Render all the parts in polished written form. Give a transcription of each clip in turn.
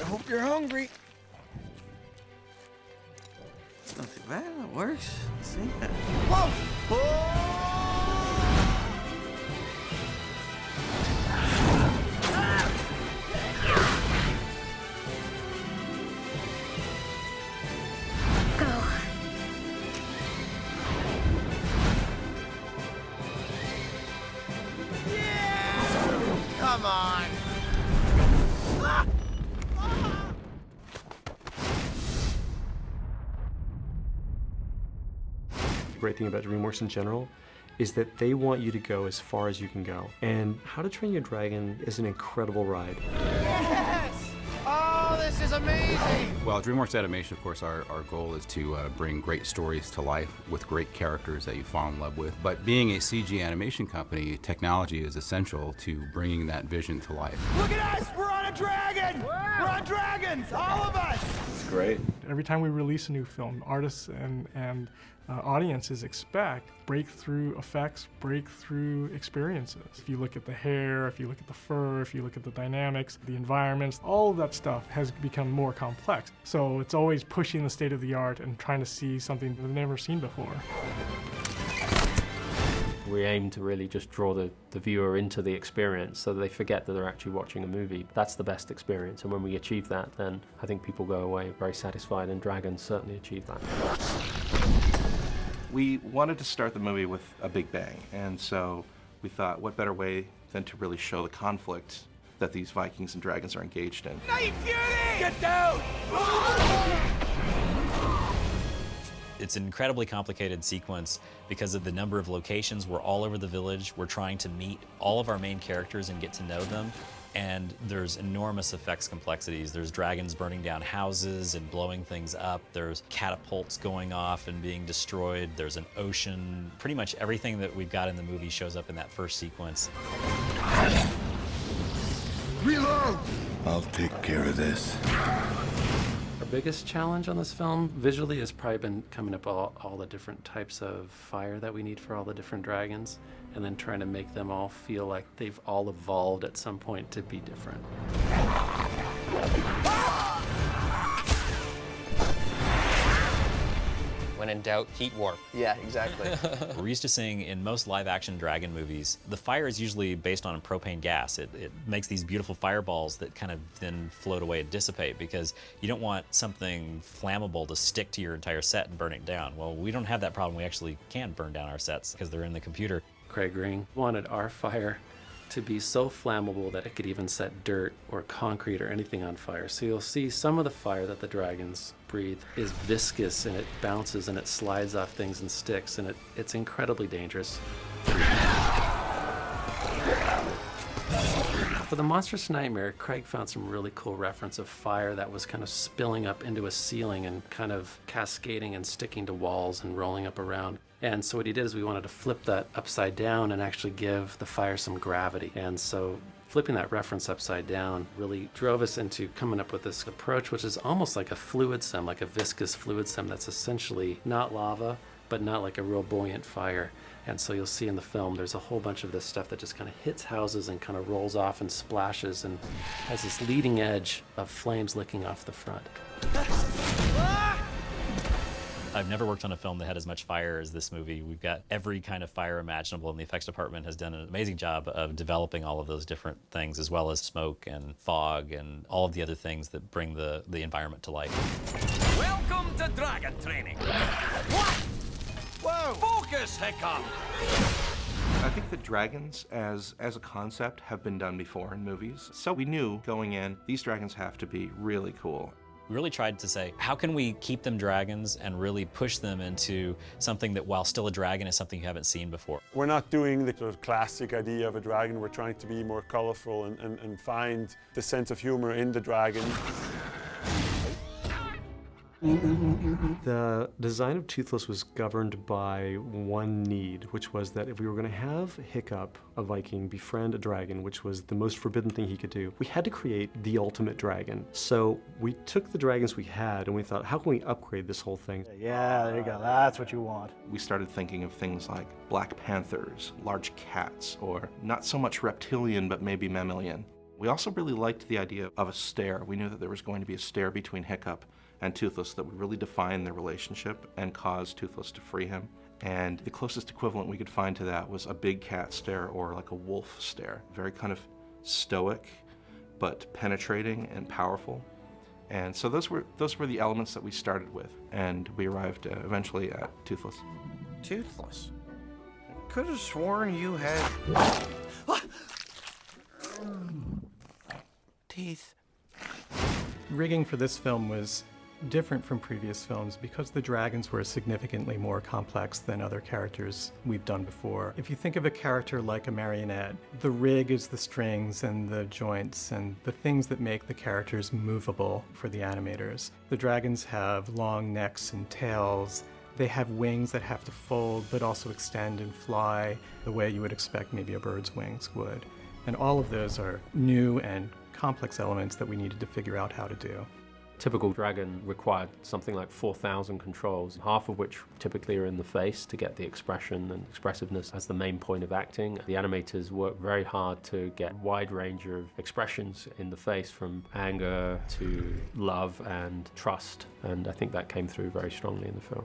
I hope you're hungry. It's not too bad, it works. See? Whoa! Go. Yeah! Come on. The great thing about DreamWorks in general is that they want you to go as far as you can go. And How to Train Your Dragon is an incredible ride. Yes! Oh, this is amazing! Well, at DreamWorks Animation, of course, our goal is to bring great stories to life with great characters that you fall in love with. But being a CG animation company, technology is essential to bringing that vision to life. Look at us! We're on a dragon! Wow. We're on dragons! All of us! It's great. Every time we release a new film, artists and audiences expect breakthrough effects, breakthrough experiences. If you look at the hair, if you look at the fur, if you look at the dynamics, the environments, all of that stuff has become more complex. So it's always pushing the state of the art and trying to see something they've never seen before. We aim to really just draw the viewer into the experience so that they forget that they're actually watching a movie. That's the best experience, and when we achieve that, then I think people go away very satisfied, and Dragons certainly achieve that. We wanted to start the movie with a big bang, and so we thought, what better way than to really show the conflict that these Vikings and dragons are engaged in. Night Fury! Get down! It's an incredibly complicated sequence because of the number of locations. We're all over the village. We're trying to meet all of our main characters and get to know them. And there's enormous effects complexities. There's dragons burning down houses and blowing things up. There's catapults going off and being destroyed. There's an ocean. Pretty much everything that we've got in the movie shows up in that first sequence. Reload! I'll take care of this. Our biggest challenge on this film visually has probably been coming up all the different types of fire that we need for all the different dragons, and then trying to make them all feel like they've all evolved at some point to be different. When in doubt, heat warp. Yeah, exactly. We're used to seeing in most live-action dragon movies, the fire is usually based on propane gas. It makes these beautiful fireballs that kind of then float away and dissipate because you don't want something flammable to stick to your entire set and burn it down. Well, we don't have that problem. We actually can burn down our sets because they're in the computer. Craig Ring wanted our fire to be so flammable that it could even set dirt or concrete or anything on fire. So you'll see some of the fire that the dragons breathe is viscous, and it bounces and it slides off things and sticks, and it's incredibly dangerous. For the Monstrous Nightmare, Craig found some really cool reference of fire that was kind of spilling up into a ceiling and kind of cascading and sticking to walls and rolling up around. And so what he did is we wanted to flip that upside down and actually give the fire some gravity. And so flipping that reference upside down really drove us into coming up with this approach, which is almost like a fluid sim, like a viscous fluid sim that's essentially not lava, but not like a real buoyant fire. And so you'll see in the film, there's a whole bunch of this stuff that just kind of hits houses and kind of rolls off and splashes and has this leading edge of flames licking off the front. I've never worked on a film that had as much fire as this movie. We've got every kind of fire imaginable, and the effects department has done an amazing job of developing all of those different things, as well as smoke and fog and all of the other things that bring the environment to life. Welcome to dragon training. What? Whoa! Focus, Hiccup! I think that dragons as a concept have been done before in movies. So we knew going in, these dragons have to be really cool. We really tried to say, how can we keep them dragons and really push them into something that, while still a dragon, is something you haven't seen before. We're not doing the sort of classic idea of a dragon. We're trying to be more colorful and find the sense of humor in the dragon. The design of Toothless was governed by one need, which was that if we were going to have Hiccup, a Viking, befriend a dragon, which was the most forbidden thing he could do, we had to create the ultimate dragon. So we took the dragons we had and we thought, how can we upgrade this whole thing? Yeah, there you go. That's what you want. We started thinking of things like black panthers, large cats, or not so much reptilian, but maybe mammalian. We also really liked the idea of a stare. We knew that there was going to be a stare between Hiccup and Toothless that would really define their relationship and cause Toothless to free him. And the closest equivalent we could find to that was a big cat stare or like a wolf stare. Very kind of stoic, but penetrating and powerful. And so those were the elements that we started with, and we arrived eventually at Toothless. Toothless? Could have sworn you had... teeth. Rigging for this film was different from previous films because the dragons were significantly more complex than other characters we've done before. If you think of a character like a marionette, the rig is the strings and the joints and the things that make the characters movable for the animators. The dragons have long necks and tails. They have wings that have to fold but also extend and fly the way you would expect maybe a bird's wings would. And all of those are new and complex elements that we needed to figure out how to do. Typical dragon required something like 4,000 controls, half of which typically are in the face to get the expression and expressiveness as the main point of acting. The animators work very hard to get a wide range of expressions in the face, from anger to love and trust, and I think that came through very strongly in the film.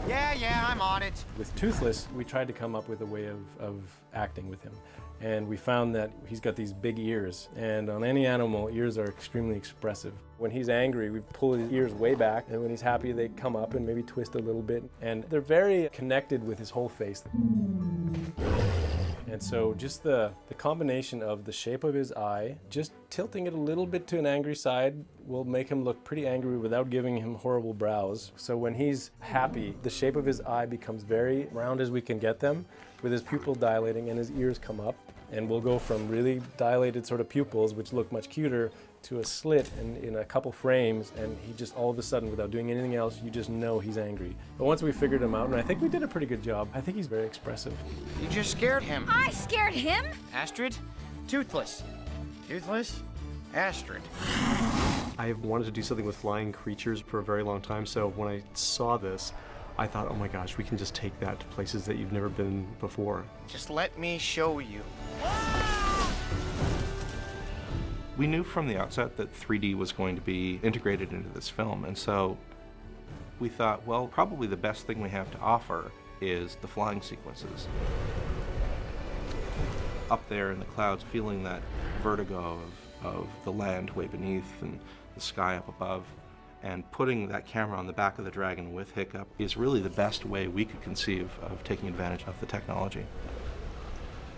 Yeah, I'm on it. With Toothless, we tried to come up with a way of acting with him. And we found that he's got these big ears, and on any animal, ears are extremely expressive. When he's angry, we pull his ears way back, and when he's happy, they come up and maybe twist a little bit. And they're very connected with his whole face. And so just the combination of the shape of his eye, just tilting it a little bit to an angry side will make him look pretty angry without giving him horrible brows. So when he's happy, the shape of his eye becomes very round as we can get them, with his pupil dilating and his ears come up. And we'll go from really dilated sort of pupils, which look much cuter, to a slit in a couple frames, and he just all of a sudden, without doing anything else, you just know he's angry. But once we figured him out, and I think we did a pretty good job, I think he's very expressive. You just scared him. I scared him? Astrid? Toothless. Toothless? Astrid. I've wanted to do something with flying creatures for a very long time, so when I saw this, I thought, oh my gosh, we can just take that to places that you've never been before. Just let me show you. We knew from the outset that 3D was going to be integrated into this film, and so we thought, well, probably the best thing we have to offer is the flying sequences. Up there in the clouds, feeling that vertigo of the land way beneath and the sky up above, and putting that camera on the back of the dragon with Hiccup is really the best way we could conceive of taking advantage of the technology.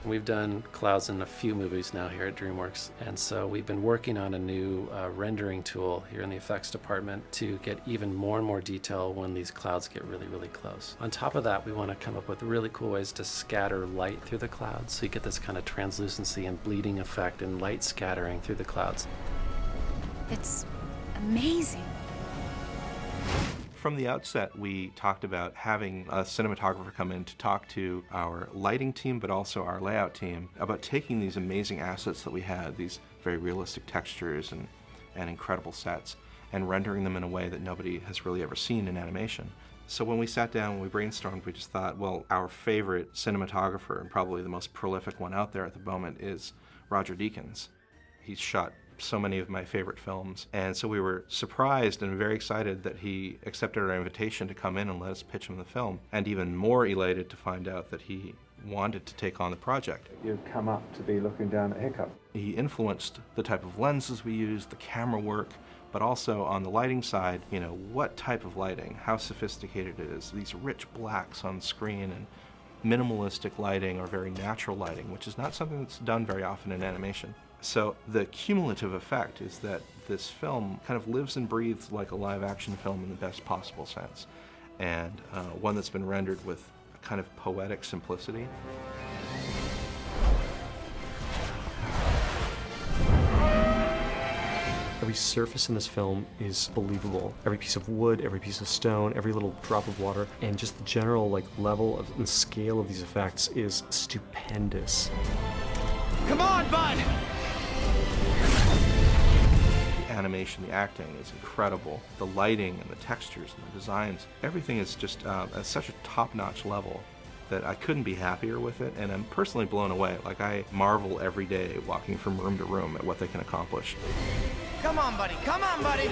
We've done clouds in a few movies now here at DreamWorks, and so we've been working on a new rendering tool here in the effects department to get even more and more detail when these clouds get really, really close. On top of that, we want to come up with really cool ways to scatter light through the clouds, so you get this kind of translucency and bleeding effect and light scattering through the clouds. It's amazing. From the outset, we talked about having a cinematographer come in to talk to our lighting team, but also our layout team, about taking these amazing assets that we had, these very realistic textures and incredible sets, and rendering them in a way that nobody has really ever seen in animation. So when we sat down, when we brainstormed, we just thought, well, our favorite cinematographer, and probably the most prolific one out there at the moment, is Roger Deakins. He's shot so many of my favorite films, and so we were surprised and very excited that he accepted our invitation to come in and let us pitch him the film, and even more elated to find out that he wanted to take on the project. You've come up to be looking down at Hiccup. He influenced the type of lenses we used, the camera work, but also on the lighting side, you know, what type of lighting, how sophisticated it is, these rich blacks on screen, and minimalistic lighting or very natural lighting, which is not something that's done very often in animation. So the cumulative effect is that this film kind of lives and breathes like a live-action film in the best possible sense, and one that's been rendered with a kind of poetic simplicity. Every surface in this film is believable. Every piece of wood, every piece of stone, every little drop of water, and just the general level of and scale of these effects is stupendous. Come on, bud! The animation, the acting is incredible. The lighting and the textures and the designs, everything is just at such a top-notch level that I couldn't be happier with it, and I'm personally blown away. Like, I marvel every day walking from room to room at what they can accomplish. Come on, buddy. Come on, buddy.